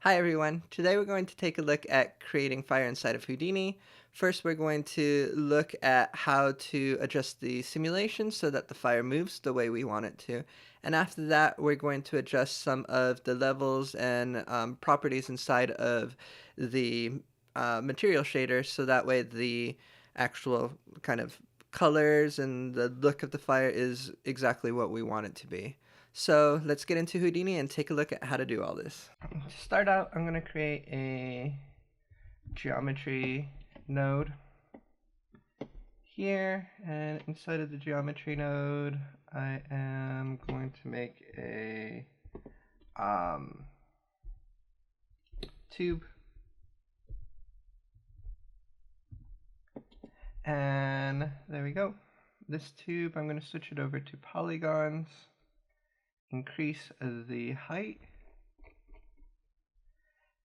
Hi everyone, today we're going to take a look at creating fire inside of Houdini. First we're going to look at how to adjust the simulation so that the fire moves the way we want it to. And after that we're going to adjust some of the levels and properties inside of the material shader so that way the actual kind of colors and the look of the fire is exactly what we want it to be. So let's get into Houdini and take a look at how to do all this. To start out, I'm going to create a geometry node here, and inside of the geometry node, I am going to make a tube, and there we go. This tube, I'm going to switch it over to polygons, increase the height,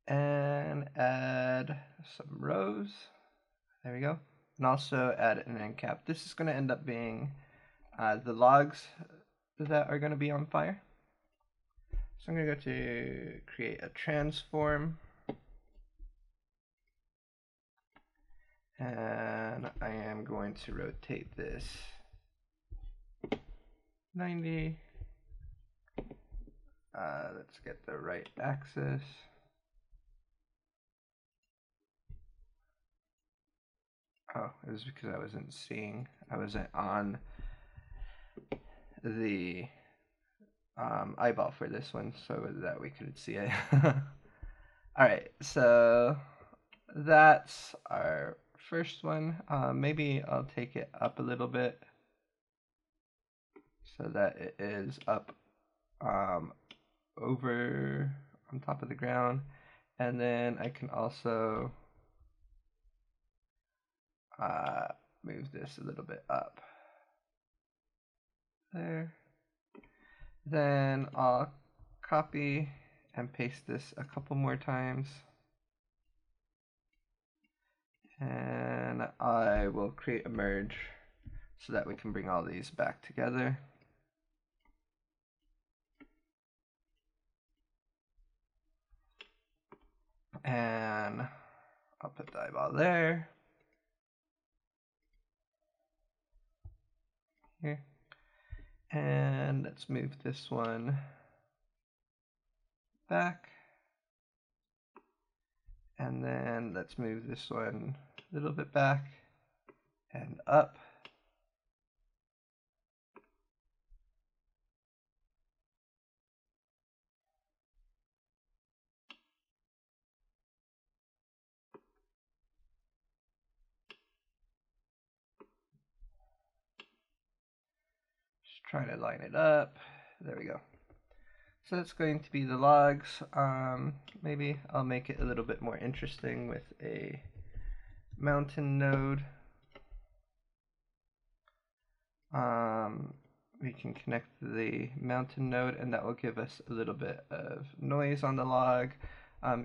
and add some rows. There we go. And also add an end cap. This is going to end up being the logs that are going to be on fire. So I'm going to go to create a transform. And I am going to rotate this 90. Let's get the right axis. Oh, it was because I wasn't on the eyeball for this one so that we could see it. Alright, so that's our first one. Maybe I'll take it up a little bit so that it is up over on top of the ground, and then I can also move this a little bit up there. Then I'll copy and paste this a couple more times, and I will create a merge so that we can bring all these back together. And I'll put the eyeball there. Here. And let's move this one back. And then let's move this one a little bit back and up. Just try to line it up. There we go. So that's going to be the logs. Maybe I'll make it a little bit more interesting with a mountain node. We can connect the mountain node, and that will give us a little bit of noise on the log.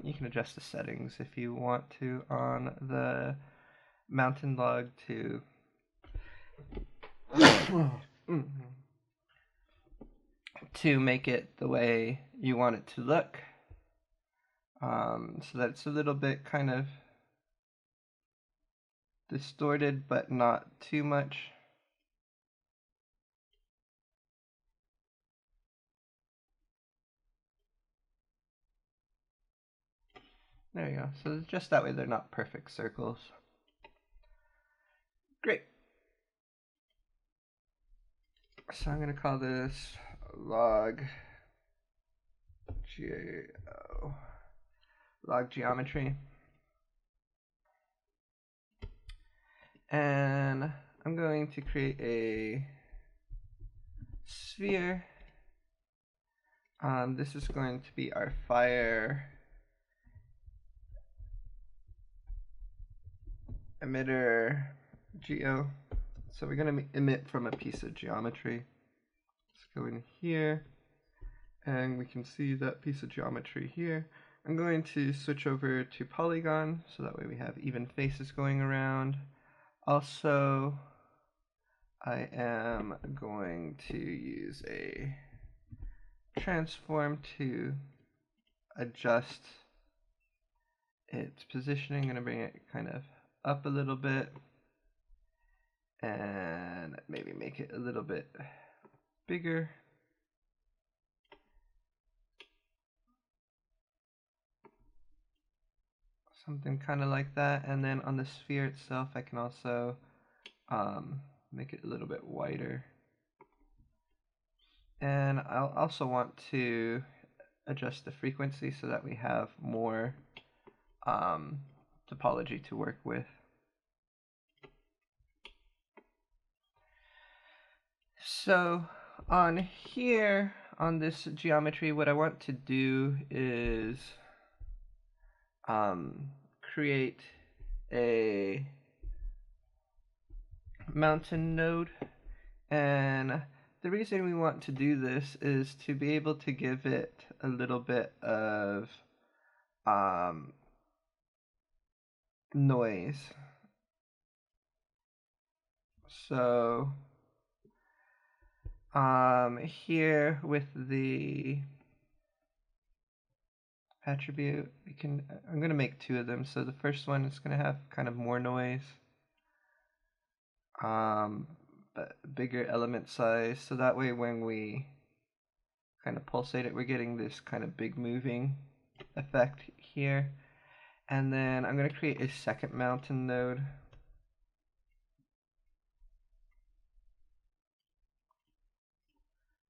You can adjust the settings if you want to on the mountain log to make it the way you want it to look. So that's a little bit kind of distorted, but not too much. There you go. So just that way they're not perfect circles. Great. So I'm going to call this log geometry. And I'm going to create a sphere. This is going to be our fire emitter geo. So we're going to emit from a piece of geometry. Let's go in here, and we can see that piece of geometry here. I'm going to switch over to polygon, so that way we have even faces going around. Also, I am going to use a transform to adjust its positioning. I'm going to bring it kind of up a little bit and maybe make it a little bit bigger. Something kind of like that. And then on the sphere itself, I can also make it a little bit wider. And I'll also want to adjust the frequency so that we have more topology to work with. So on here, on this geometry, what I want to do is create a mountain node, and the reason we want to do this is to be able to give it a little bit of noise. So here with the attribute, I'm going to make two of them. So the first one is going to have kind of more noise, but bigger element size, so that way when we kind of pulsate it, we're getting this kind of big moving effect here. And then I'm going to create a second mountain node.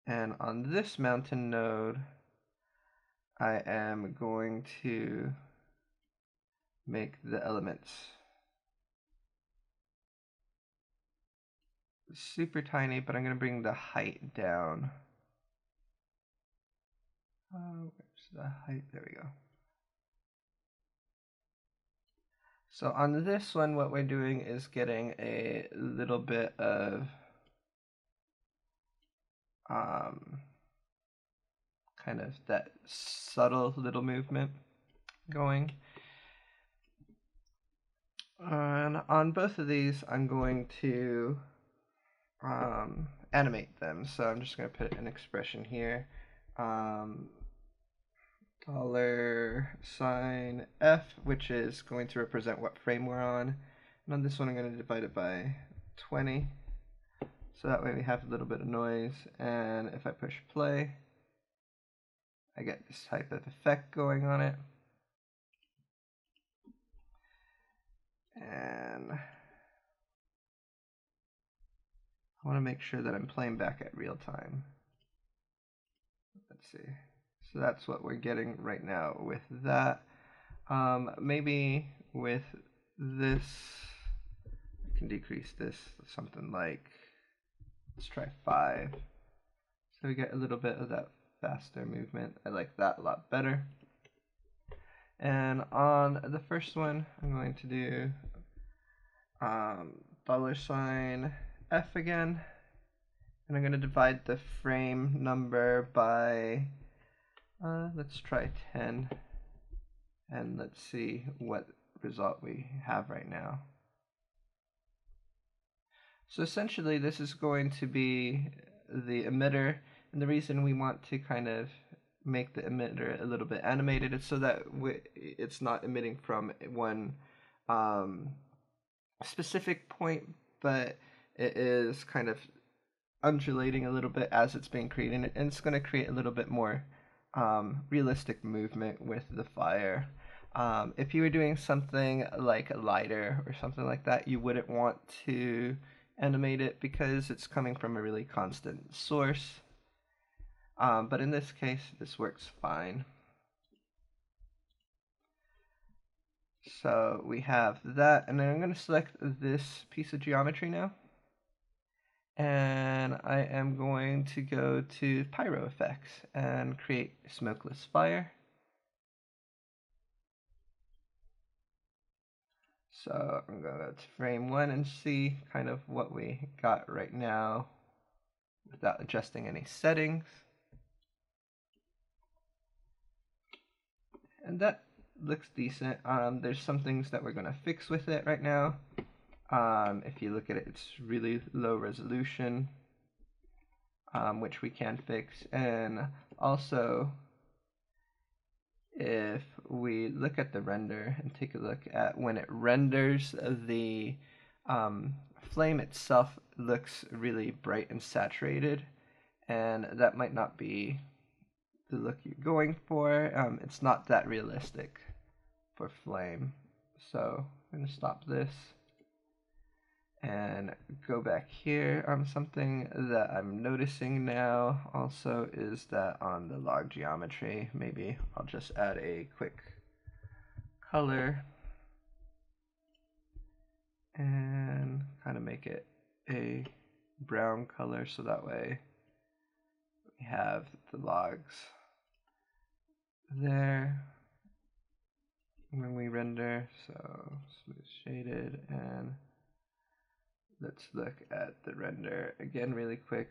And on this mountain node, I am going to make the elements super tiny, but I'm going to bring the height down. Where's the height? There we go. So on this one, what we're doing is getting a little bit of kind of that subtle little movement going. And on both of these, I'm going to animate them. So I'm just going to put an expression here. $F, which is going to represent what frame we're on. And on this one, I'm going to divide it by 20. So that way we have a little bit of noise. And if I push play, I get this type of effect going on it. And I want to make sure that I'm playing back at real time. Let's see. So that's what we're getting right now with that. Maybe with this, I can decrease this to something like, let's try 5. So we get a little bit of that faster movement. I like that a lot better. And on the first one, I'm going to do $F again. And I'm going to divide the frame number by, let's try 10. And let's see what result we have right now. So essentially this is going to be the emitter, and the reason we want to kind of make the emitter a little bit animated is so that it's not emitting from one specific point, but it is kind of undulating a little bit as it's being created, and it's going to create a little bit more realistic movement with the fire. If you were doing something like a lighter or something like that, you wouldn't want to animate it because it's coming from a really constant source. But in this case, this works fine. So we have that, and then I'm going to select this piece of geometry now. And I am going to go to Pyro Effects and create Smokeless Fire. So I'm going to go to frame 1 and see kind of what we got right now without adjusting any settings. And that looks decent. There's some things that we're going to fix with it right now. If you look at it, it's really low resolution, which we can fix. And also, if we look at the render and take a look at when it renders, the flame itself looks really bright and saturated, and that might not be the look you're going for. It's not that realistic for flame. So I'm going to stop this and go back here. Something that I'm noticing now also is that on the log geometry, maybe I'll just add a quick color and kind of make it a brown color, so that way we have the logs there when we render. So smooth shaded, and let's look at the render again really quick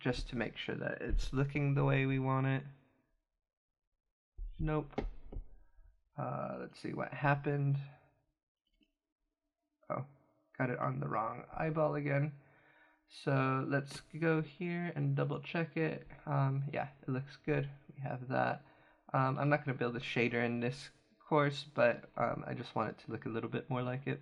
just to make sure that it's looking the way we want it. Nope. Let's see what happened. Oh, got it on the wrong eyeball again. So let's go here and double check it. Yeah, it looks good. We have that. I'm not going to build a shader in this course, but I just want it to look a little bit more like it.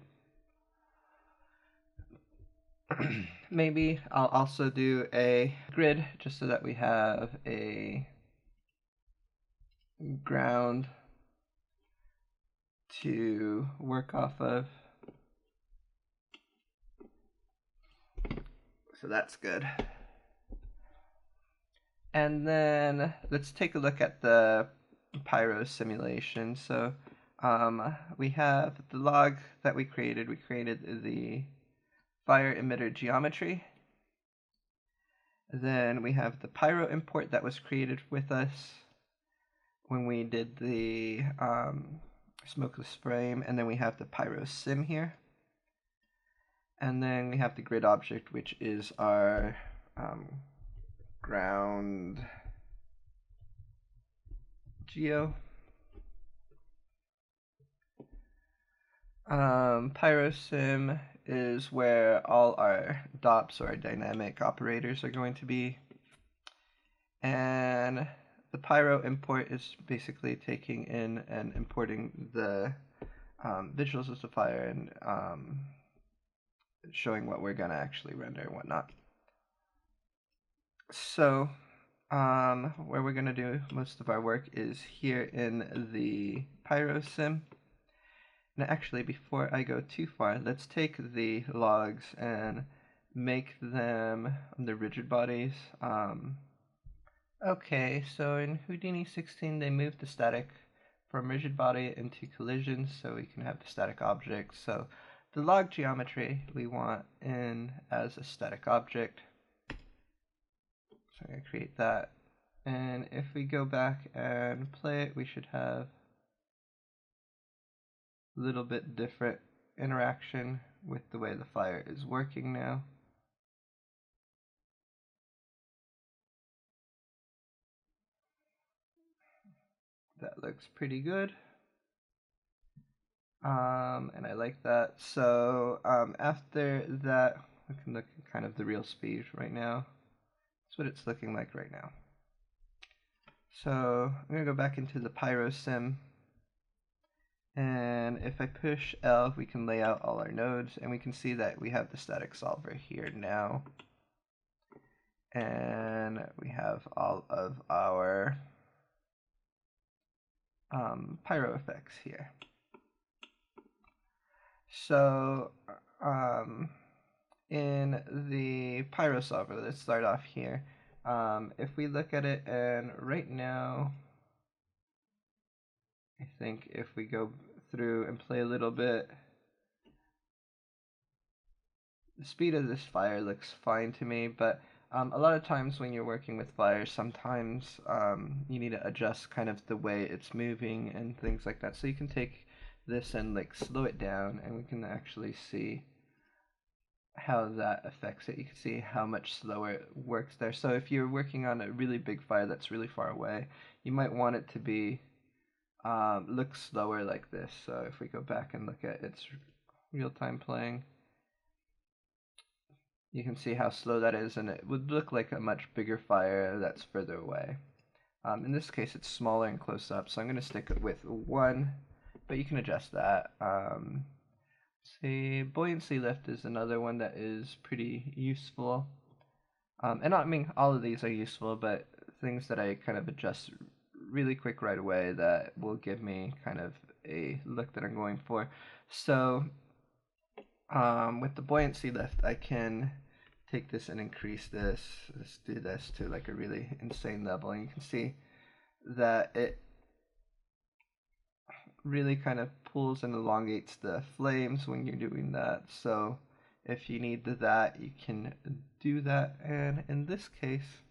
Maybe I'll also do a grid just so that we have a ground to work off of. So that's good. And then let's take a look at the pyro simulation. So we have the log that we created. We created the fire emitter geometry. Then we have the pyro import that was created with us when we did the smokeless frame, and then we have the pyro sim here. And then we have the grid object, which is our ground geo. Pyrosim is where all our DOPs, or our dynamic operators, are going to be. And the pyro import is basically taking in and importing the visuals of the fire and showing what we're going to actually render and whatnot. So where we're going to do most of our work is here in the pyro sim. Now actually, before I go too far, let's take the logs and make them the rigid bodies. Okay, so in Houdini 16 they moved the static from rigid body into collision so we can have the static object. So the log geometry we want in as a static object. So I'm going to create that. And if we go back and play it, we should have a little bit different interaction with the way the fire is working now. That looks pretty good. And I like that. So after that, we can look at kind of the real speed right now. That's what it's looking like right now. So I'm going to go back into the pyro sim. And if I push L, we can lay out all our nodes, and we can see that we have the static solver here now. And we have all of our pyro effects here. So in the pyro solver, let's start off here. If we look at it, and right now, I think if we go through and play a little bit, the speed of this fire looks fine to me, but a lot of times when you're working with fire, sometimes you need to adjust kind of the way it's moving and things like that. So you can take this and like slow it down, and we can actually see how that affects it. You can see how much slower it works there. So if you're working on a really big fire that's really far away, you might want it to be look slower like this. So if we go back and look at its real-time playing, you can see how slow that is, and it would look like a much bigger fire that's further away. In this case, it's smaller and close up, so I'm going to stick it with 1, but you can adjust that. Say buoyancy lift is another one that is pretty useful. And I mean, all of these are useful, but things that I kind of adjust really quick right away that will give me kind of a look that I'm going for. So with the buoyancy lift, I can take this and increase this. Let's do this to like a really insane level, and you can see that it really kind of pulls and elongates the flames when you're doing that. So if you need that, you can do that. And in this case,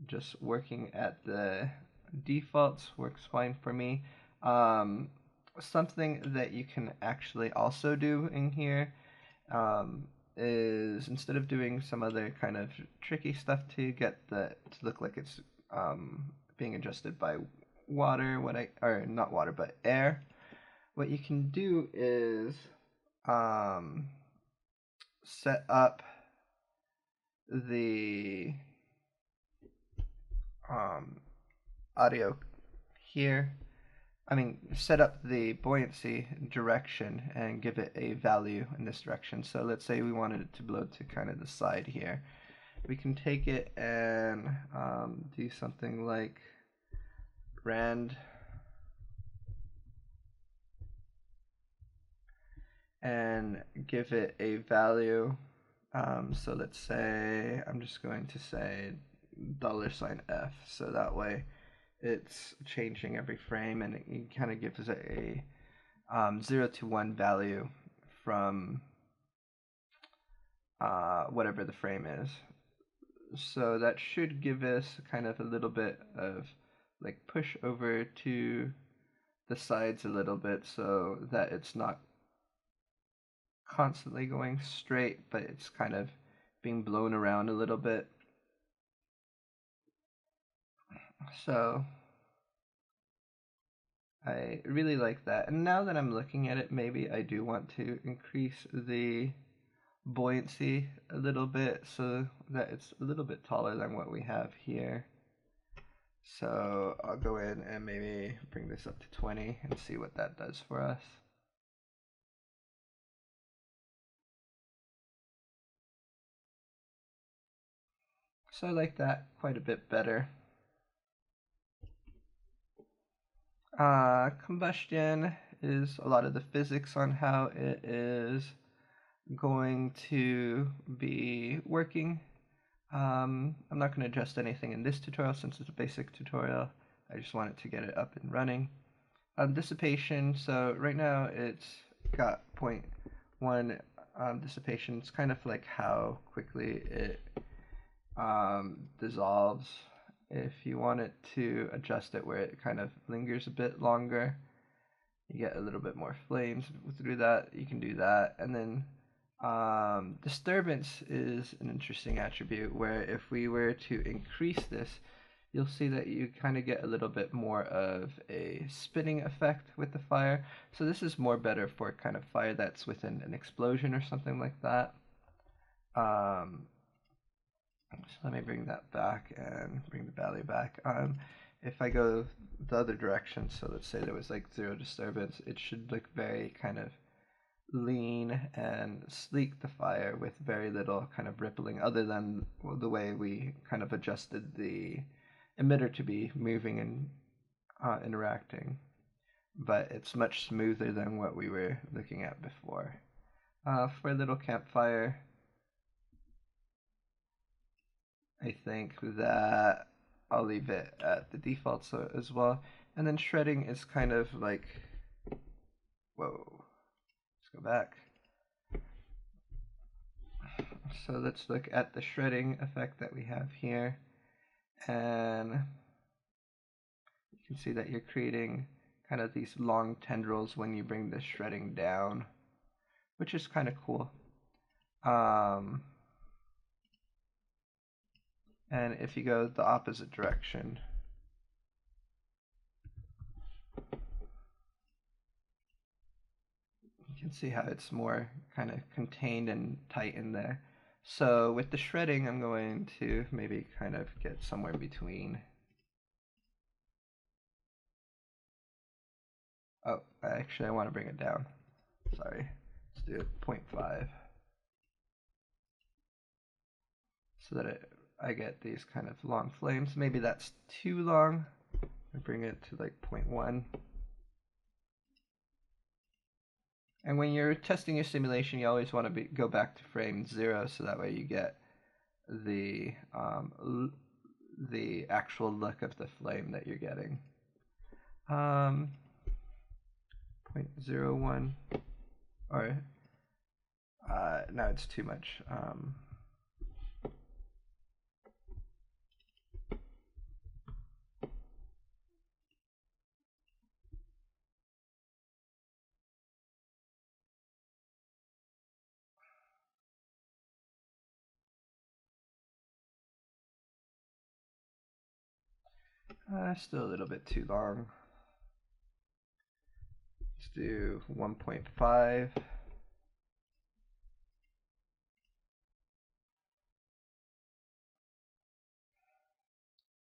just working at the defaults works fine for me. Something that you can actually also do in here is instead of doing some other kind of tricky stuff to get the to look like it's being adjusted by water, or not water but air, what you can do is set up the audio here. Set up the buoyancy direction and give it a value in this direction. So let's say we wanted it to blow to kind of the side here. We can take it and do something like rand and give it a value. So let's say I'm just going to say $F, so that way it's changing every frame, and it kind of gives it a 0 to 1 value from whatever the frame is. So that should give us kind of a little bit of like push over to the sides a little bit so that it's not constantly going straight, but it's kind of being blown around a little bit. So I really like that. And now that I'm looking at it, maybe I do want to increase the buoyancy a little bit so that it's a little bit taller than what we have here. So I'll go in and maybe bring this up to 20 and see what that does for us. So I like that quite a bit better. Combustion is a lot of the physics on how it is going to be working. I'm not going to adjust anything in this tutorial since it's a basic tutorial. I just wanted to get it up and running. Dissipation, so right now it's got 0.1 dissipation. It's kind of like how quickly it dissolves. If you want it to adjust it where it kind of lingers a bit longer, you get a little bit more flames through that, you can do that. And then disturbance is an interesting attribute where if we were to increase this, you'll see that you kind of get a little bit more of a spinning effect with the fire. So this is more better for kind of fire that's within an explosion or something like that. So let me bring that back and bring the value back. If I go the other direction, so let's say there was like 0 disturbance, it should look very kind of lean and sleek, the fire, with very little kind of rippling other than the way we kind of adjusted the emitter to be moving and interacting. But it's much smoother than what we were looking at before. For a little campfire, I think that I'll leave it at the defaults as well. And then shredding is kind of like, whoa, let's go back. So let's look at the shredding effect that we have here. And you can see that you're creating kind of these long tendrils when you bring the shredding down, which is kind of cool. And if you go the opposite direction, you can see how it's more kind of contained and tight in there. So with the shredding, I'm going to maybe kind of get somewhere between Oh, actually I want to bring it down. Sorry. Let's do it 0.5. So that I get these kind of long flames. Maybe that's too long. I bring it to like 0.1. And when you're testing your simulation, you always want to go back to frame 0, so that way you get the actual look of the flame that you're getting. 0.01, or no, it's too much. Still a little bit too long. Let's do 1.5.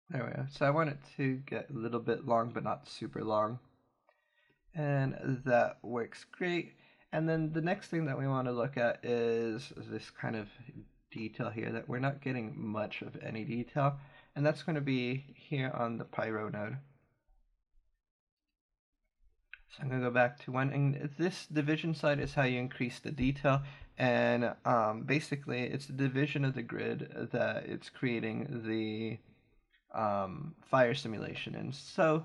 There we go. So I want it to get a little bit long, but not super long. And that works great. And then the next thing that we want to look at is this kind of detail here that we're not getting much of any detail. And that's going to be here on the pyro node. So I'm going to go back to 1, and this division side is how you increase the detail, and basically it's the division of the grid that it's creating the fire simulation in. So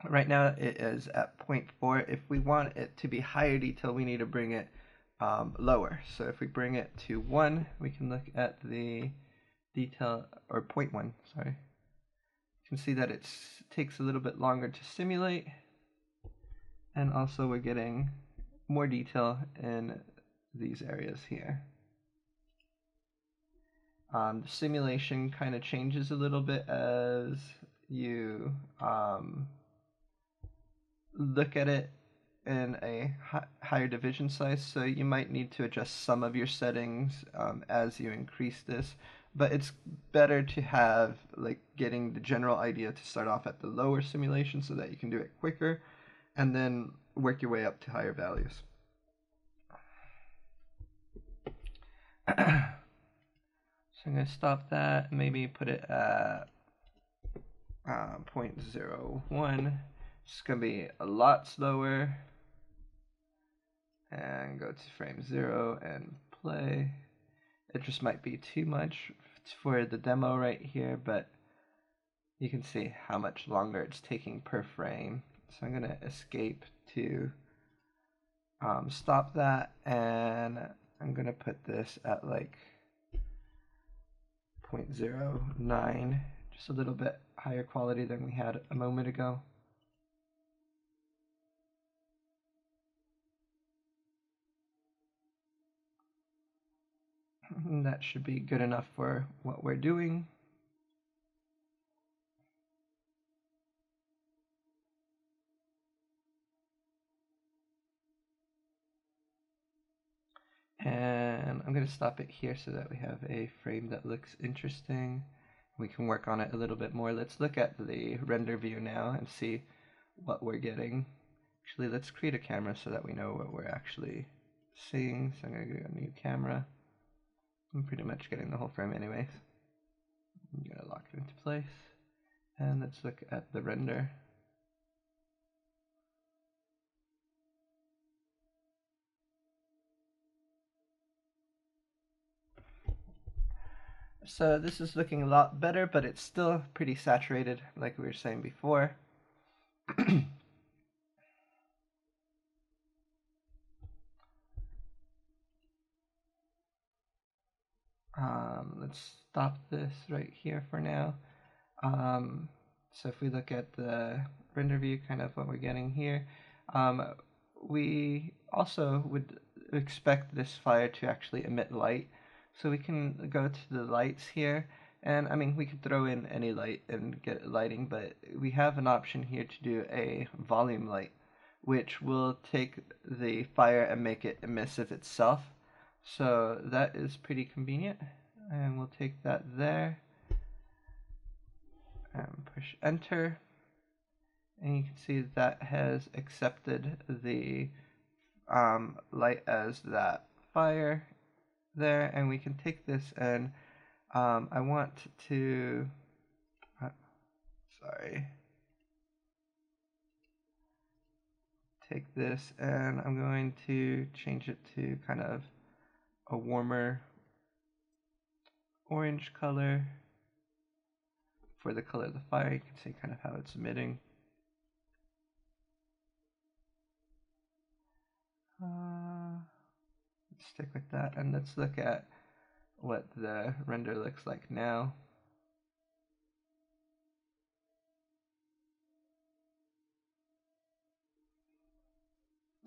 right now it is at 0.4. If we want it to be higher detail, we need to bring it lower. So if we bring it to 1, we can look at the detail, or 0.1, sorry. You can see that it takes a little bit longer to simulate. And also we're getting more detail in these areas here. The simulation kind of changes a little bit as you look at it in a higher division size, so you might need to adjust some of your settings as you increase this. But it's better to have like getting the general idea to start off at the lower simulation so that you can do it quicker, and then work your way up to higher values. So I'm going to stop that, maybe put it at 0.01. It's going to be a lot slower. And go to frame 0 and play. It just might be too much for the demo right here, but you can see how much longer it's taking per frame. So I'm going to escape to stop that, and I'm going to put this at like 0.09, just a little bit higher quality than we had a moment ago. And that should be good enough for what we're doing. And I'm going to stop it here so that we have a frame that looks interesting. We can work on it a little bit more. Let's look at the render view now and see what we're getting. Actually, let's create a camera so that we know what we're actually seeing. So I'm going to get a new camera. I'm pretty much getting the whole frame anyways. I'm going to lock it into place. And let's look at the render. So this is looking a lot better, but it's still pretty saturated, like we were saying before. Let's stop this right here for now. So if we look at the render view, kind of what we're getting here, we also would expect this fire to actually emit light. So we can go to the lights here, and I mean we could throw in any light and get lighting, but we have an option here to do a volume light, which will take the fire and make it emissive itself. So that is pretty convenient, and we'll take that there and push enter, And you can see that has accepted the light as that fire there, and we can take this and I want to take this and I'm going to change it to kind of a warmer orange color for the color of the fire. You can see kind of how it's emitting. Let's stick with that, and let's look at what the render looks like now.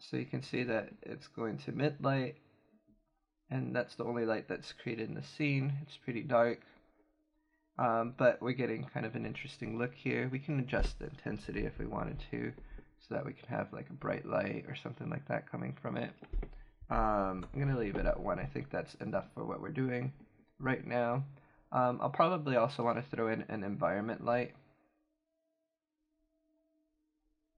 So you can see that it's going to emit light, and that's the only light that's created in the scene. It's pretty dark, but we're getting kind of an interesting look here. We can adjust the intensity if we wanted to, so that we can have like a bright light or something like that coming from it. I'm going to leave it at 1. I think that's enough for what we're doing right now. I'll probably also want to throw in an environment light.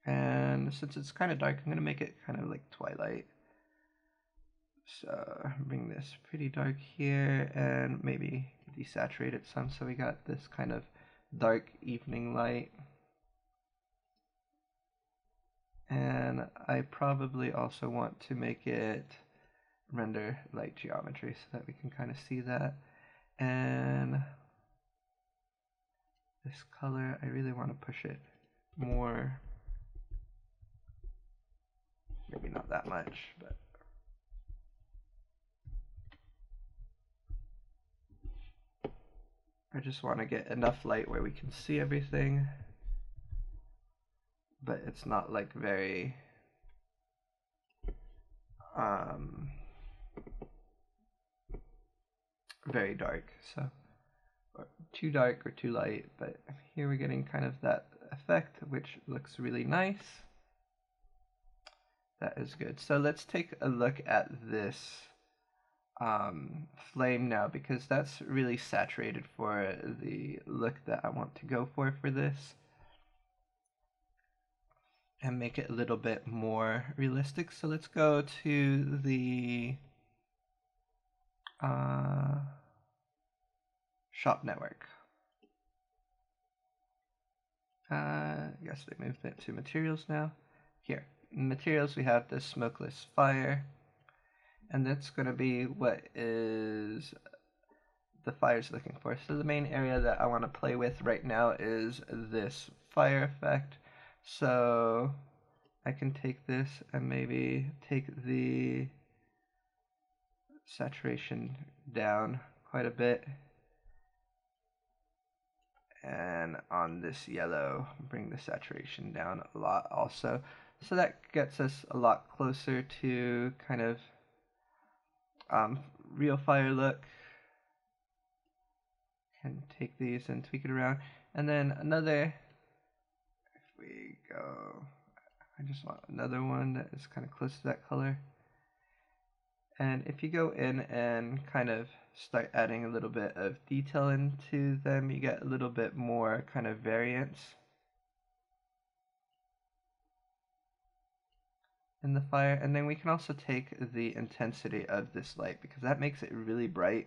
And since it's kind of dark, I'm going to make it kind of like twilight. So bring this pretty dark here and maybe desaturate it some so we got this kind of dark evening light. And I probably also want to make it render light geometry so that we can kind of see that. And this color, I really want to push it more. Maybe not that much, but I just want to get enough light where we can see everything, but it's not like very very dark, so or too dark or too light. But here we're getting kind of that effect, which looks really nice. That is good. So let's take a look at this flame now, because that's really saturated for the look that I want to go for this, and make it a little bit more realistic. So let's go to the shop network. I guess they moved it to materials now. Here, in materials, we have the smokeless fire, and that's going to be what is the fire's looking for. So the main area that I want to play with right now is this fire effect. So I can take this and maybe take the saturation down quite a bit, and on this yellow bring the saturation down a lot also, so that gets us a lot closer to kind of real fire look. Can take these and tweak it around, and then another, if we go, I just want another one that is kind of close to that color. And if you go in and kind of start adding a little bit of detail into them, you get a little bit more kind of variance in the fire. And then we can also take the intensity of this light, because that makes it really bright,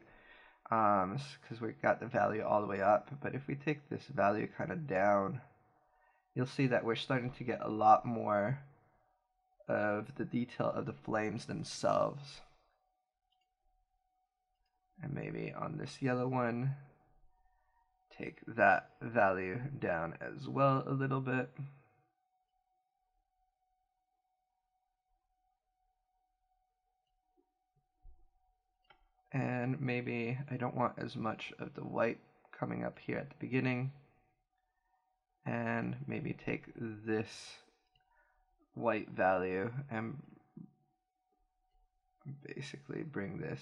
because we got the value all the way up. But if we take this value kind of down, you'll see that we're starting to get a lot more of the detail of the flames themselves. And maybe on this yellow one, take that value down as well a little bit. And maybe I don't want as much of the white coming up here at the beginning. And maybe take this white value and basically bring this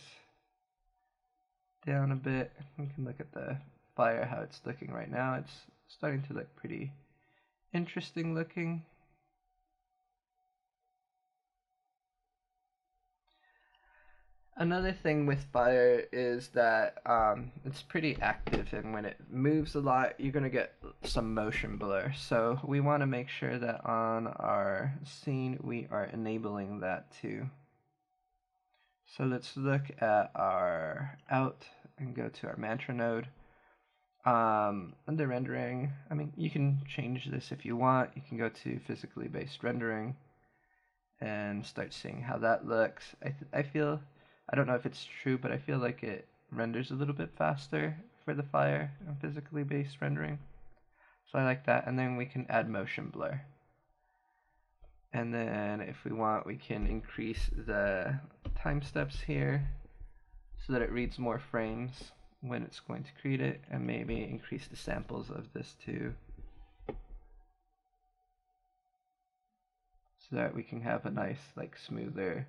down a bit. We can look at the fire, how it's looking right now. It's starting to look pretty interesting looking. Another thing with fire is that it's pretty active, and when it moves a lot, you're going to get some motion blur. So we want to make sure that on our scene, we are enabling that too. So let's look at our out and go to our mantra node. Under rendering, I mean, you can change this if you want. You can go to physically based rendering and start seeing how that looks. I feel, I don't know if it's true, but I feel like it renders a little bit faster for the fire and physically based rendering. So I like that. And then we can add motion blur. And then if we want, we can increase the time steps here so that it reads more frames when it's going to create it, and maybe increase the samples of this too, so that we can have a nice, like, smoother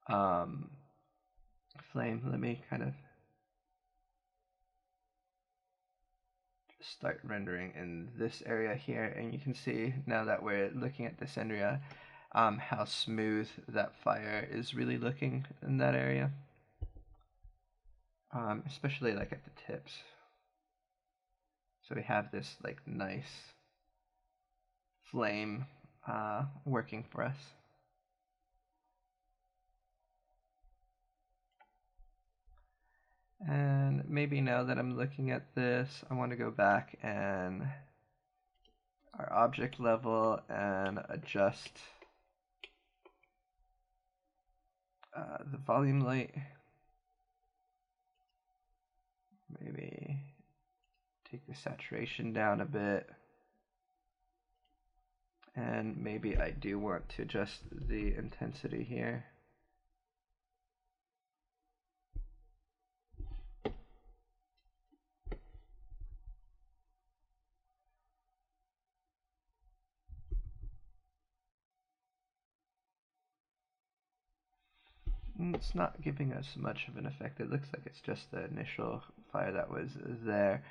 flame. Let me kind of start rendering in this area here, and you can see now that we're looking at this area how smooth that fire is really looking in that area, especially like at the tips. So we have this like nice flame working for us. And maybe now that I'm looking at this, I want to go back and our object level and adjust the volume light. Maybe take the saturation down a bit. And maybe I do want to adjust the intensity here. It's not giving us much of an effect. It looks like it's just the initial fire that was there.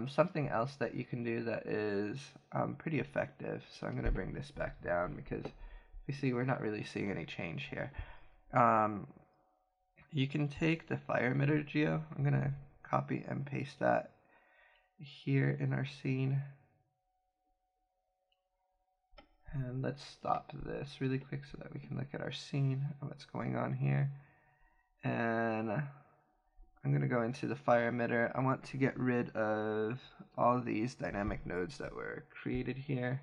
Something else that you can do that is pretty effective. So I'm going to bring this back down because you see we're not really seeing any change here. You can take the fire emitter geo. I'm going to copy and paste that here in our scene. And let's stop this really quick so that we can look at our scene and what's going on here. And I'm going to go into the fire emitter. I want to get rid of all these dynamic nodes that were created here.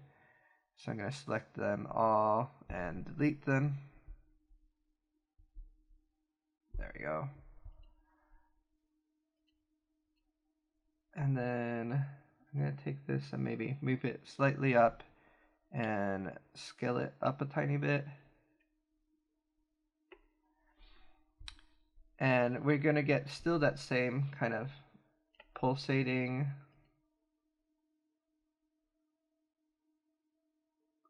So I'm going to select them all and delete them. There we go. And then I'm going to take this and maybe move it slightly up and scale it up a tiny bit. And we're going to get still that same kind of pulsating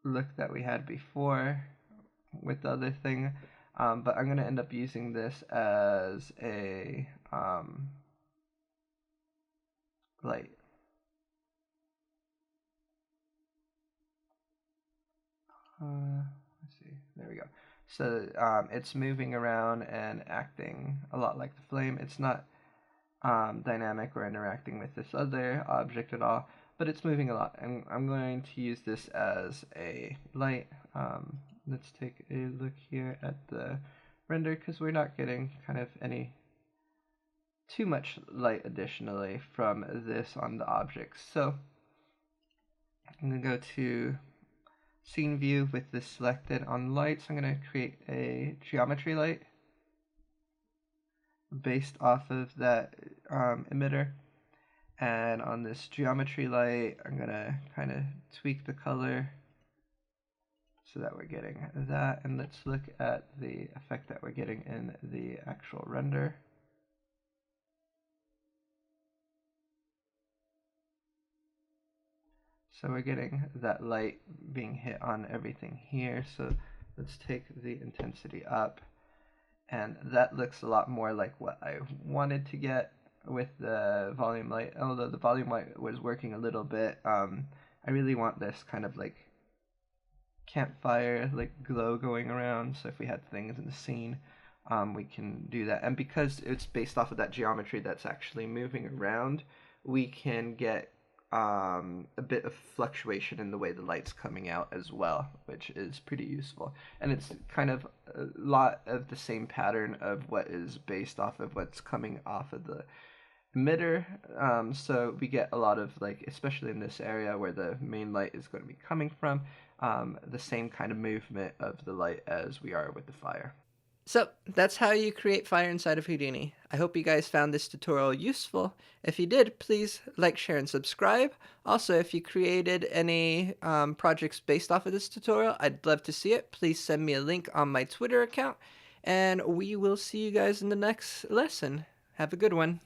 look that we had before with the other thing. But I'm going to end up using this as a light. Let's see, there we go. So it's moving around and acting a lot like the flame. It's not dynamic or interacting with this other object at all, but it's moving a lot. And I'm going to use this as a light. Let's take a look here at the render because we're not getting kind of any too much light additionally from this on the objects. So I'm going to go to scene view with this selected on lights. I'm going to create a geometry light based off of that emitter. And on this geometry light, I'm going to kind of tweak the color so that we're getting that. And let's look at the effect that we're getting in the actual render. So we're getting that light being hit on everything here. So let's take the intensity up. And that looks a lot more like what I wanted to get with the volume light. Although the volume light was working a little bit, I really want this kind of like campfire, like glow going around. So if we had things in the scene we can do that. And because it's based off of that geometry that's actually moving around, we can get a bit of fluctuation in the way the light's coming out as well, which is pretty useful. And it's kind of a lot of the same pattern of what is based off of what's coming off of the emitter. So we get a lot of, like, especially in this area where the main light is going to be coming from, the same kind of movement of the light as we are with the fire. So that's how you create fire inside of Houdini. I hope you guys found this tutorial useful. If you did, please like, share, and subscribe. Also, if you created any projects based off of this tutorial, I'd love to see it. Please send me a link on my Twitter account, and we will see you guys in the next lesson. Have a good one.